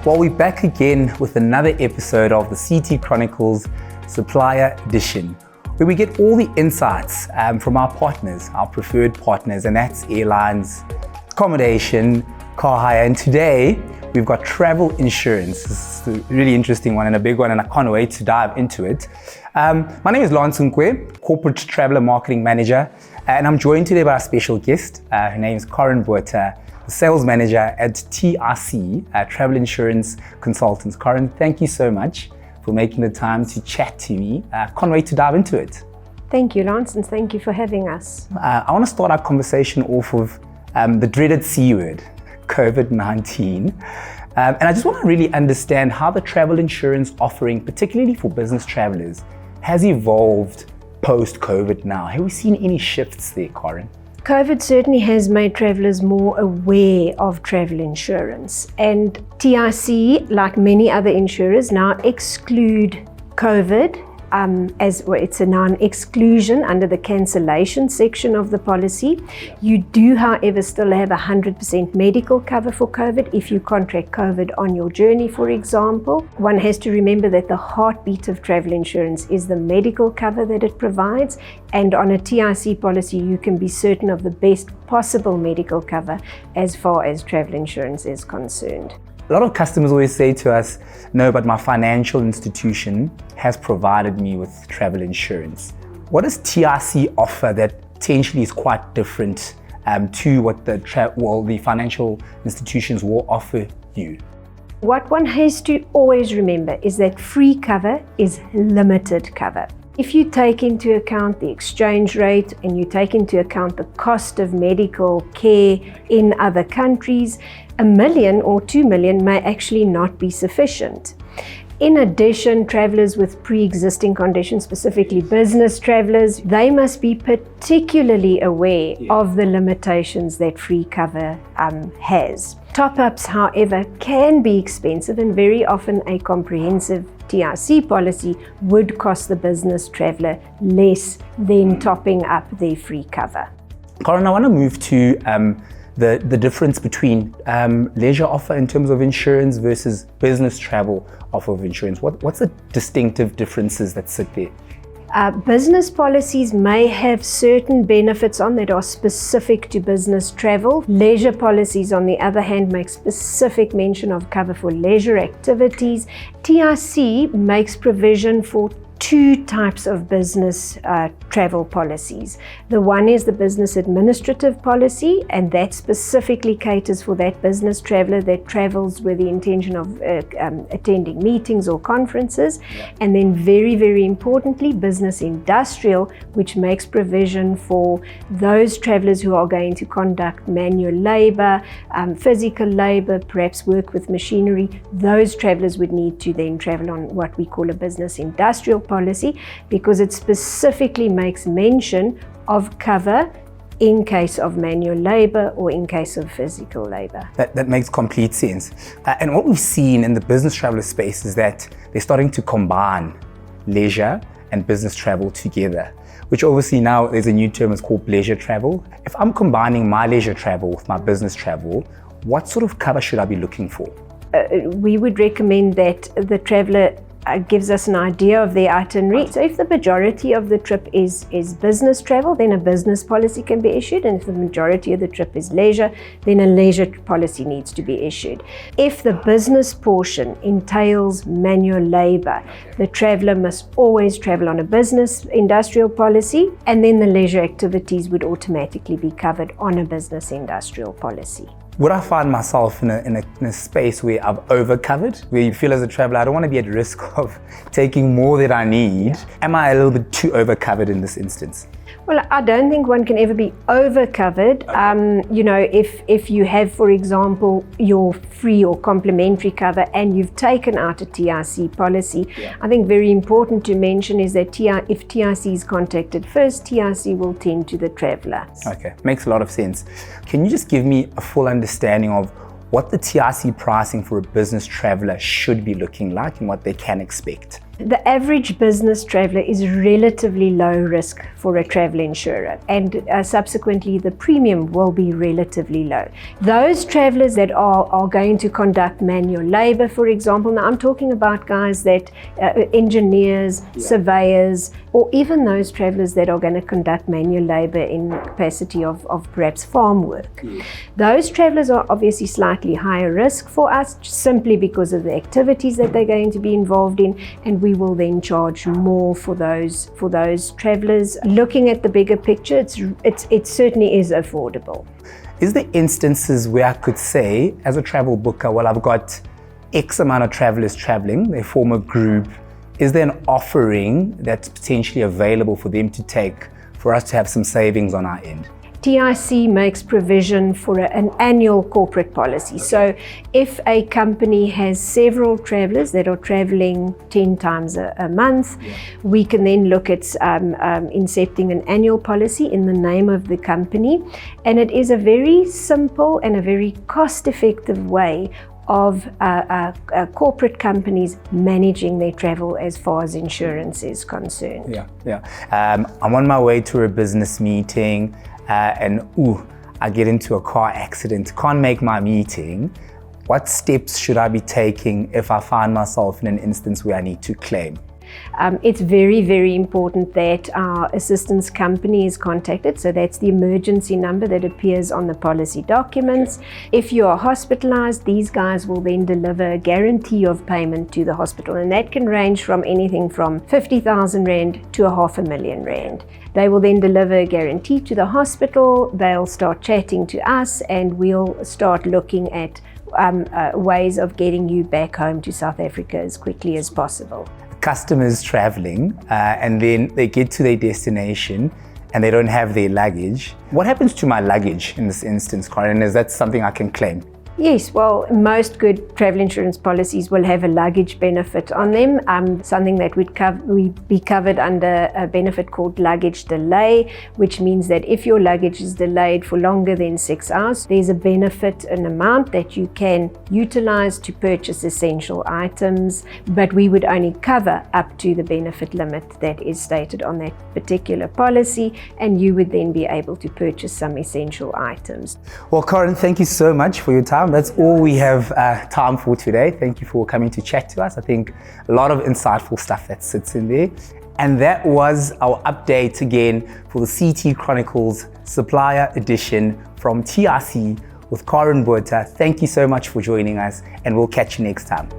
Well, we're back again with another episode of the CT Chronicles Supplier Edition, where we get all the insights from our partners, our preferred partners, and that's airlines, accommodation, car hire. And today, we've got travel insurance. This is a really interesting one and a big one, and I can't wait to dive into it. My name is Lance Nkwe, Corporate Traveler Marketing Manager, and I'm joined today by a special guest. Her name is Corinne Botha, Sales Manager at TIC, Travel Insurance Consultants. Corinne, thank you so much for making the time to chat to me. Can't wait to dive into it. Thank you, Lance, and thank you for having us. I want to start our conversation off with the dreaded C word, COVID-19. And I just want to really understand how the travel insurance offering, particularly for business travelers, has evolved post-COVID now. Have we seen any shifts there, Corinne? COVID certainly has made travelers more aware of travel insurance, and TIC, like many other insurers, now exclude COVID it's a non-exclusion under the cancellation section of the policy. You do, however, still have 100% medical cover for COVID if you contract COVID on your journey, for example. One has to remember that the heartbeat of travel insurance is the medical cover that it provides, and on a TIC policy you can be certain of the best possible medical cover as far as travel insurance is concerned. A lot of customers always say to us, no, but my financial institution has provided me with travel insurance. What does TIC offer that potentially is quite different to what the financial institutions will offer you? What one has to always remember is that free cover is limited cover. If you take into account the exchange rate and you take into account the cost of medical care in other countries, 1 million or 2 million may actually not be sufficient. In addition, travelers with pre-existing conditions, specifically business travelers, they must be particularly aware of the limitations that free cover has. Top-ups, however, can be expensive, and very often a comprehensive TIC policy would cost the business traveler less than topping up their free cover. Corinne, I want to move to the difference between leisure offer in terms of insurance versus business travel offer of insurance. What's the distinctive differences that sit there? Business policies may have certain benefits on that are specific to business travel. Leisure policies, on the other hand, make specific mention of cover for leisure activities. TIC makes provision for two types of business travel policies. The one is the business administrative policy, and that specifically caters for that business traveler that travels with the intention of attending meetings or conferences. And then very, very importantly, business industrial, which makes provision for those travelers who are going to conduct manual labor, physical labor, perhaps work with machinery. Those travelers would need to then travel on what we call a business industrial policy, because it specifically makes mention of cover in case of manual labor or in case of physical labor. That makes complete sense. And what we've seen in the business traveler space is that they're starting to combine leisure and business travel together, which obviously now there's a new term, it's called Bleisure travel. If I'm combining my leisure travel with my business travel, what sort of cover should I be looking for? We would recommend that the traveler gives us an idea of their itinerary. So if the majority of the trip is business travel, then a business policy can be issued, and if the majority of the trip is leisure, then a leisure policy needs to be issued. If the business portion entails manual labor, the traveler must always travel on a business industrial policy, and then the leisure activities would automatically be covered on a business industrial policy. Would I find myself in a space where I've over-covered, where you feel as a traveler, I don't want to be at risk of taking more than I need? Am I a little bit too over-covered in this instance? Well, I don't think one can ever be over-covered. If you have, for example, your free or complimentary cover and you've taken out a TIC policy, I think very important to mention is that if TIC is contacted first, TIC will tend to the traveller. Okay, makes a lot of sense. Can you just give me a full understanding of what the TIC pricing for a business traveller should be looking like and what they can expect? The average business traveller is relatively low risk for a travel insurer, and subsequently the premium will be relatively low. Those travellers that are going to conduct manual labour, for example, now I'm talking about guys that engineers, surveyors, or even those travellers that are going to conduct manual labour in capacity of perhaps farm work. Those travellers are obviously slightly higher risk for us simply because of the activities that they're going to be involved in, and we will then charge more for those travellers. Looking at the bigger picture, it certainly is affordable. Is there instances where I could say, as a travel booker, well, I've got X amount of travellers travelling, they form a group. Is there an offering that's potentially available for them to take for us to have some savings on our end? TIC makes provision for an annual corporate policy. So if a company has several travellers that are travelling 10 times a month, we can then look at incepting an annual policy in the name of the company. And it is a very simple and a very cost-effective way of corporate companies managing their travel as far as insurance is concerned. I'm on my way to a business meeting and I get into a car accident, can't make my meeting. What steps should I be taking if I find myself in an instance where I need to claim? It's very, very important that our assistance company is contacted. So that's the emergency number that appears on the policy documents. If you are hospitalized, these guys will then deliver a guarantee of payment to the hospital, and that can range from anything from 50,000 Rand to R500,000. They will then deliver a guarantee to the hospital. They'll start chatting to us, and we'll start looking at ways of getting you back home to South Africa as quickly as possible. Customers traveling and then they get to their destination and they don't have their luggage. What happens to my luggage in this instance, Corinne? Is that something I can claim? Yes, well, most good travel insurance policies will have a luggage benefit on them, something that would be covered under a benefit called luggage delay, which means that if your luggage is delayed for longer than 6 hours, there's a benefit, an amount that you can utilize to purchase essential items, but we would only cover up to the benefit limit that is stated on that particular policy, and you would then be able to purchase some essential items. Well, Corinne, thank you so much for your time. That's all we have time for today. Thank you for coming to chat to us. I think a lot of insightful stuff that sits in there. And that was our update again for the CT Chronicles Supplier Edition from TIC with Corinne Botha. Thank you so much for joining us, and we'll catch you next time.